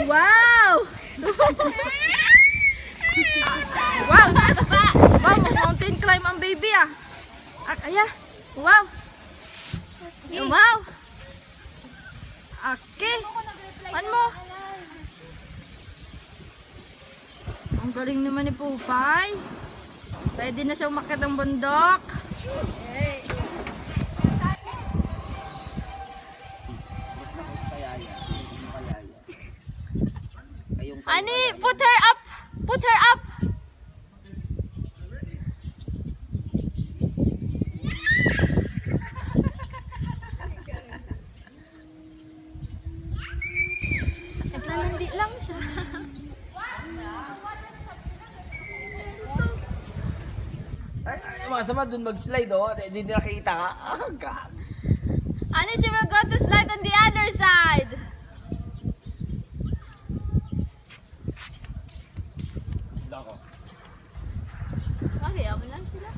Wow! Wow! Wow, mountain climb ang baby ah. Aya. Wow. Wow. Okay. Ano mo? Ang galing naman ni Pupay. Pwede na siya umakyat ng bundok. Ani, put her up. Put her up. Naglalandi lang siya. Ay, masama dun mag-slide, oh. Hindi nakikita ka. Ah, God. Ani, she will go to slide on the other side. Dako. Okay, ako lang sila.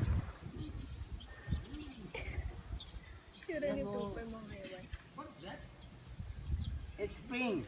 Kira ni Pupay mga iwan. It's spring.